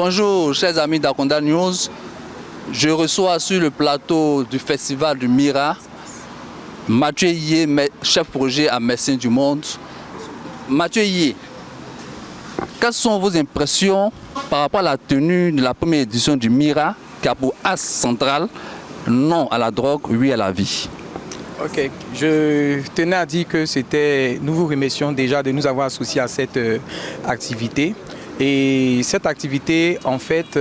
Bonjour chers amis d'Akonda News, je reçois sur le plateau du festival du Mira Mathieu Yé, chef projet à Médecins du Monde. Mathieu Yé, quelles sont vos impressions par rapport à la tenue de la première édition du Mira qui a pour axe central non à la drogue, oui à la vie? Ok, je tenais à dire que nous vous remercions déjà de nous avoir associés à cette activité. Et cette activité, en fait,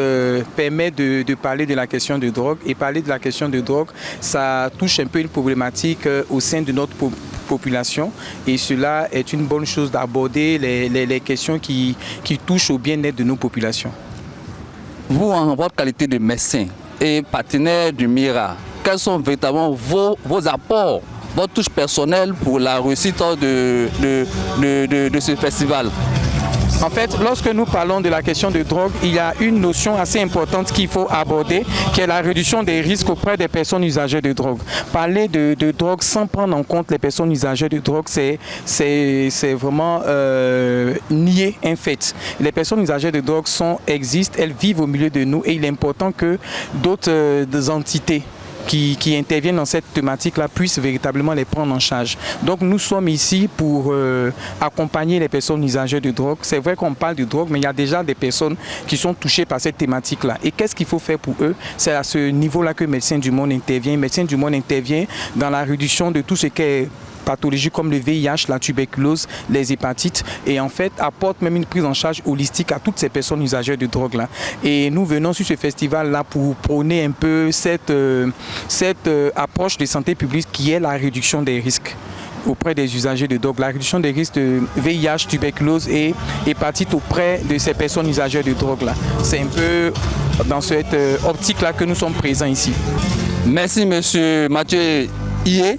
permet de parler de la question de drogue. Et parler de la question de drogue, ça touche un peu une problématique au sein de notre population. Et cela est une bonne chose d'aborder les questions qui touchent au bien-être de nos populations. Vous, en votre qualité de médecin et partenaire du Mira, quels sont véritablement vos apports, votre touche personnelle pour la réussite de ce festival? En fait, lorsque nous parlons de la question de drogue, il y a une notion assez importante qu'il faut aborder, qui est la réduction des risques auprès des personnes usagères de drogue. Parler de drogue sans prendre en compte les personnes usagères de drogue, c'est vraiment nier un fait. Les personnes usagères de drogue existent, elles vivent au milieu de nous et il est important que d'autres entités qui interviennent dans cette thématique-là puissent véritablement les prendre en charge. Donc nous sommes ici pour accompagner les personnes usagères de drogue. C'est vrai qu'on parle de drogue, mais il y a déjà des personnes qui sont touchées par cette thématique-là. Et qu'est-ce qu'il faut faire pour eux? C'est à ce niveau-là que Médecins du Monde intervient. Médecins du Monde intervient dans la réduction de tout ce qui est pathologies comme le VIH, la tuberculose, les hépatites et en fait apporte même une prise en charge holistique à toutes ces personnes usagères de drogue là. Et nous venons sur ce festival là pour prôner un peu cette approche de santé publique qui est la réduction des risques auprès des usagers de drogue, la réduction des risques de VIH, tuberculose et hépatite auprès de ces personnes usagères de drogue là. C'est un peu dans cette optique là que nous sommes présents ici. Merci monsieur Mathieu Yé.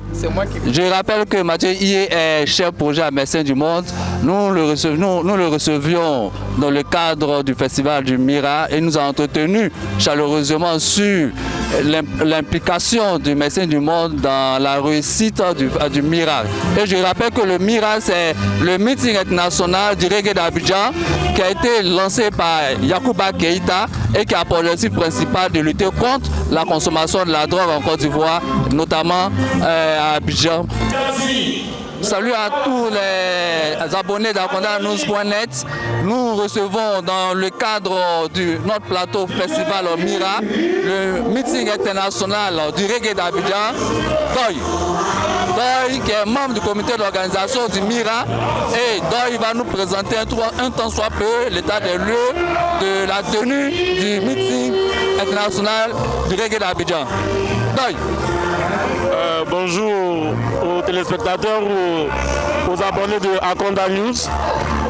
Je rappelle que Mathieu Yé est chef projet à Médecins du Monde. Nous le recevions dans le cadre du festival du Mira et nous avons entretenu chaleureusement sur l'implication du Médecins du Monde dans la réussite du Mira. Et je rappelle que le Mira, c'est le meeting international du reggae d'Abidjan qui a été lancé par Yacouba Keïta et qui a pour objectif principal de lutter contre la consommation de la drogue en Côte d'Ivoire, notamment à Abidjan. Salut à tous les abonnés d'AkondaNews.net. Nous recevons dans le cadre de notre plateau festival Mira, le meeting international du reggae d'Abidjan, Doy qui est membre du comité d'organisation du Mira, et Doy va nous présenter un temps soit peu l'état des lieux de la tenue du meeting international du reggae d'Abidjan. Doy. Bonjour aux téléspectateurs, aux abonnés de Akonda News.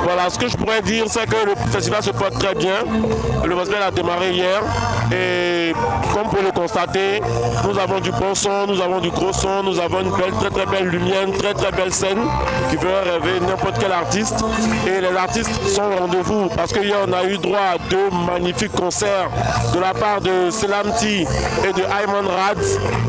Voilà, ce que je pourrais dire, c'est que le festival se porte très bien. Le festival a démarré hier et comme pour le constater, nous avons du bon son, nous avons du gros son, nous avons une très belle lumière, une très belle scène qui veut rêver n'importe quel artiste. Et les artistes sont au rendez-vous parce qu'hier on a eu droit à deux magnifiques concerts de la part de Selamti et de Ayman Rad.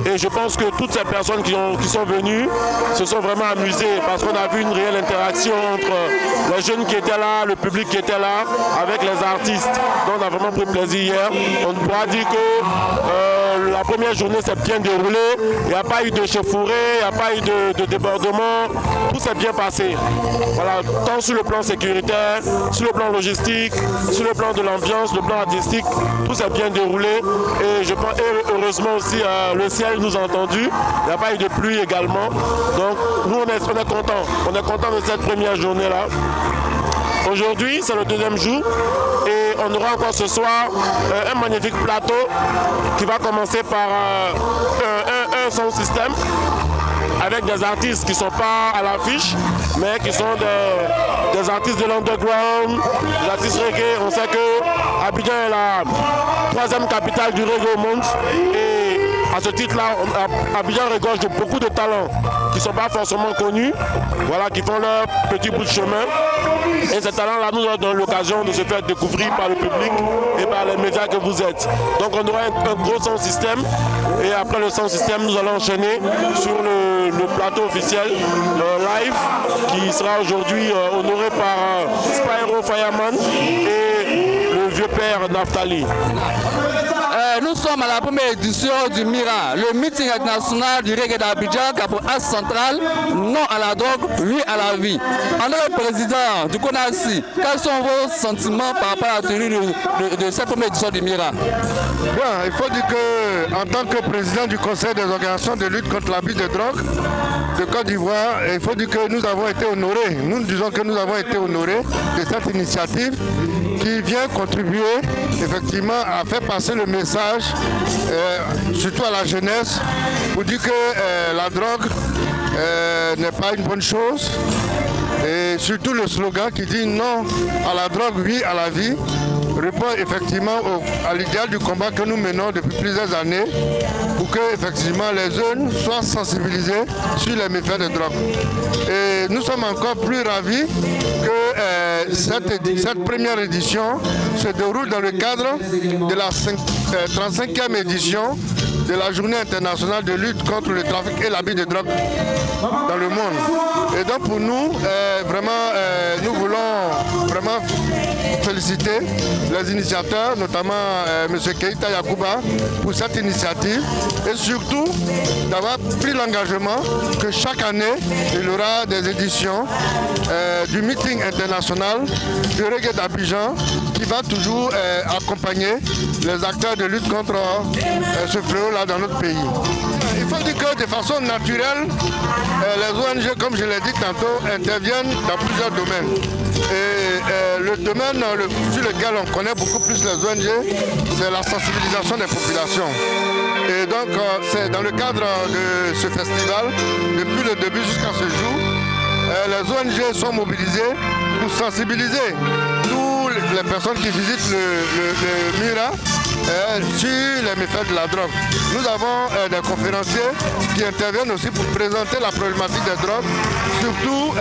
Et je pense que toutes ces personnes qui sont venues se sont vraiment amusées parce qu'on a vu une réelle interaction entre les jeunes qui étaient là, le public qui était là, avec les artistes. Donc on a vraiment pris plaisir hier. On pourra dire que la première journée s'est bien déroulée. Il n'y a pas eu de chauffourée, il n'y a pas eu de débordement. Tout s'est bien passé. Voilà, tant sur le plan sécuritaire, sur le plan logistique, sur le plan de l'ambiance, le plan artistique, tout s'est bien déroulé. Et je pense, et heureusement aussi, le ciel nous a entendus. Il n'y a pas eu de pluie également. Donc nous, on est contents. On est contents de cette première journée-là. Aujourd'hui, c'est le deuxième jour et on aura encore ce soir un magnifique plateau qui va commencer par un sound system avec des artistes qui ne sont pas à l'affiche, mais qui sont des artistes de l'underground, des artistes reggae. On sait que Abidjan est la troisième capitale du reggae au monde. Et à ce titre-là, Abidjan regorge de beaucoup de talents qui ne sont pas forcément connus, voilà, qui font leur petit bout de chemin. Et ces talents-là nous donnent l'occasion de se faire découvrir par le public et par les médias que vous êtes. Donc on aura un gros sound system et après le sound system, nous allons enchaîner sur le plateau officiel live qui sera aujourd'hui honoré par Spyro Fireman et le vieux le père Naftali. Nous sommes à la première édition du MIRA, le meeting international du reggae d'Abidjan qui a pour axe central non à la drogue, oui à la vie. En tant que président du CONACI, quels sont vos sentiments par rapport à la tenue de cette première édition du MIRA? Bien, il faut dire qu'en tant que président du Conseil des organisations de lutte contre l'abus de drogue de Côte d'Ivoire, il faut dire que nous avons été honorés. Nous disons que nous avons été honorés de cette initiative qui vient contribuer effectivement à faire passer le message, surtout à la jeunesse, pour dire que la drogue n'est pas une bonne chose. Et surtout le slogan qui dit non à la drogue, oui à la vie, répond effectivement à l'idéal du combat que nous menons depuis plusieurs années pour que effectivement les jeunes soient sensibilisés sur les méfaits de drogue. Et nous sommes encore plus ravis que cette première édition se déroule dans le cadre de la 35e édition de la Journée internationale de lutte contre le trafic et l'abus de drogue dans le monde. Et donc pour nous, nous voulons vraiment féliciter les initiateurs, notamment M. Keïta Yacouba, pour cette initiative et surtout d'avoir pris l'engagement que chaque année, il y aura des éditions du meeting international du reggae d'Abidjan qui va toujours accompagner les acteurs de lutte contre ce fléau-là dans notre pays. Il faut dire que de façon naturelle, les ONG, comme je l'ai dit tantôt, interviennent dans plusieurs domaines. Et le domaine sur lequel on connaît beaucoup plus les ONG, c'est la sensibilisation des populations. Et donc, c'est dans le cadre de ce festival, depuis le début jusqu'à ce jour, les ONG sont mobilisées pour sensibiliser toutes les personnes qui visitent le MIRA sur les méfaits de la drogue. Nous avons des conférenciers qui interviennent aussi pour présenter la problématique des drogues, surtout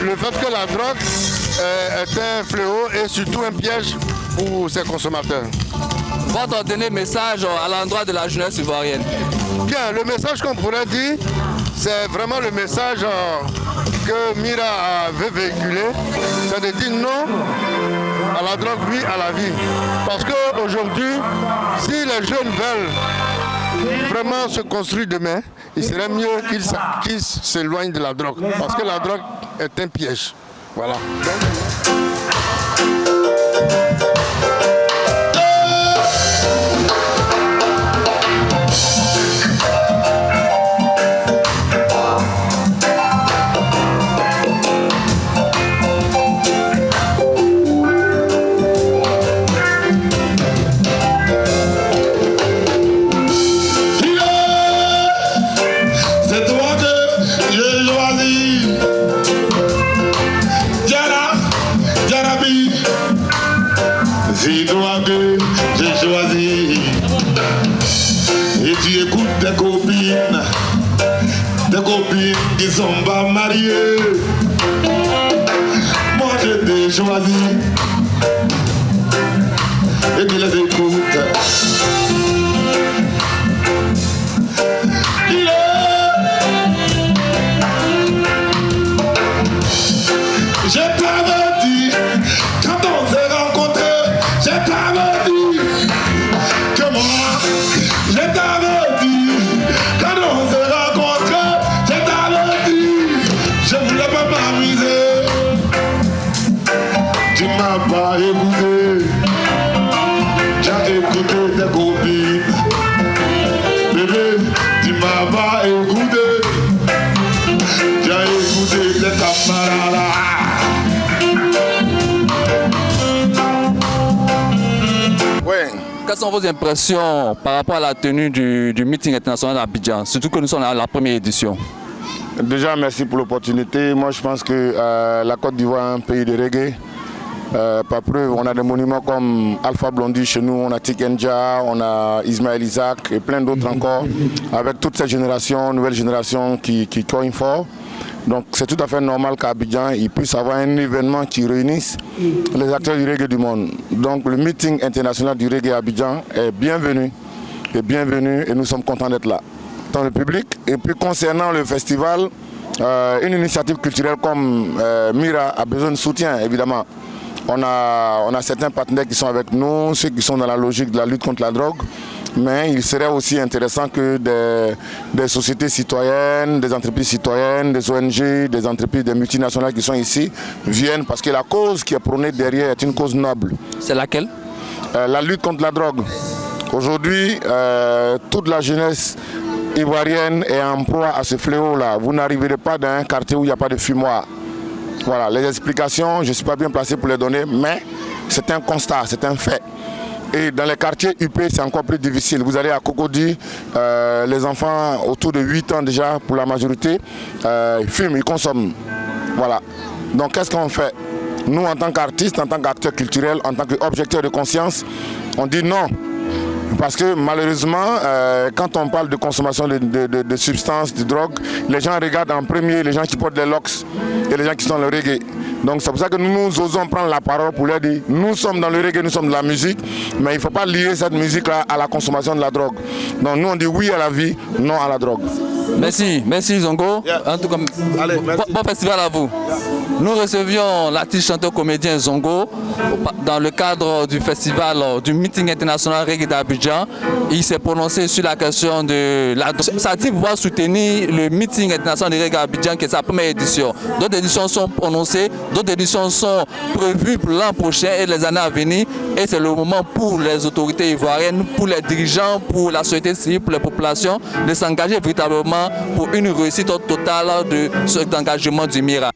le fait que la drogue est un fléau et surtout un piège pour ses consommateurs. Votre dernier message à l'endroit de la jeunesse ivoirienne? Bien, le message qu'on pourrait dire, c'est vraiment le message que MIRA veut véhiculer, c'est de dire non à la drogue, oui à la vie. Parce qu'aujourd'hui, si les jeunes veulent vraiment se construire demain, il serait mieux qu'ils s'éloignent de la drogue. Parce que la drogue est un piège. Voilà. C'est toi que j'ai choisi. Et tu écoutes tes copines qui sont pas mariées. Moi je t'ai choisi et tu les écoutes. Je t'avais dit, quand on s'est rencontrés, je t'avais dit que moi, je t'avais dit, quand on s'est rencontrés, je t'avais dit, je voulais pas m'amuser. Tu m'as pas écouté, j'ai écouté tes copines. Bébé, tu m'as pas écouté, j'ai écouté tes camarades. Quelles sont vos impressions par rapport à la tenue du meeting international d'Abidjan, surtout que nous sommes à la première édition? Déjà, merci pour l'opportunité. Moi, je pense que la Côte d'Ivoire est un pays de reggae. Par preuve, on a des monuments comme Alpha Blondy chez nous, on a Tikenja, on a Ismaël Isaac et plein d'autres encore, avec toute cette génération, nouvelle génération qui cogne fort. Donc c'est tout à fait normal qu'à Abidjan, il puisse avoir un événement qui réunisse les acteurs du reggae du monde. Donc le meeting international du reggae à Abidjan est bienvenu et nous sommes contents d'être là dans le public. Et puis concernant le festival, une initiative culturelle comme MIRA a besoin de soutien évidemment. On a certains partenaires qui sont avec nous, ceux qui sont dans la logique de la lutte contre la drogue. Mais il serait aussi intéressant que des sociétés citoyennes, des entreprises citoyennes, des ONG, des entreprises, des multinationales qui sont ici viennent parce que la cause qui est prônée derrière est une cause noble. C'est laquelle? La lutte contre la drogue. Aujourd'hui, toute la jeunesse ivoirienne est en proie à ce fléau-là. Vous n'arriverez pas dans un quartier où il n'y a pas de fumoir. Voilà, les explications, je ne suis pas bien placé pour les donner, mais c'est un constat, c'est un fait. Et dans les quartiers UP, c'est encore plus difficile. Vous allez à Cocody, les enfants autour de 8 ans déjà, pour la majorité, ils fument, ils consomment. Voilà. Donc qu'est-ce qu'on fait? Nous, en tant qu'artistes, en tant qu'acteurs culturels, en tant qu'objecteurs de conscience, on dit non. Parce que malheureusement, quand on parle de consommation de substances, de drogue, les gens regardent en premier les gens qui portent des locks et les gens qui sont dans le reggae. Donc c'est pour ça que nous osons prendre la parole pour leur dire, nous sommes dans le reggae, nous sommes dans la musique, mais il ne faut pas lier cette musique-là à la consommation de la drogue. Donc nous on dit oui à la vie, non à la drogue. Merci Zongo. En tout cas, bon festival à vous. Nous recevions l'artiste chanteur comédien Zongo dans le cadre du festival, du meeting international reggae d'Abidjan. Il s'est prononcé sur la question de la drogue. Ça dit pouvoir soutenir le meeting international de reggae d'Abidjan qui est sa première édition. D'autres éditions sont prononcées, d'autres éditions sont prévues pour l'an prochain et les années à venir. Et c'est le moment pour les autorités ivoiriennes, pour les dirigeants, pour la société civile, pour les populations de s'engager véritablement pour une réussite totale de cet engagement du Mira.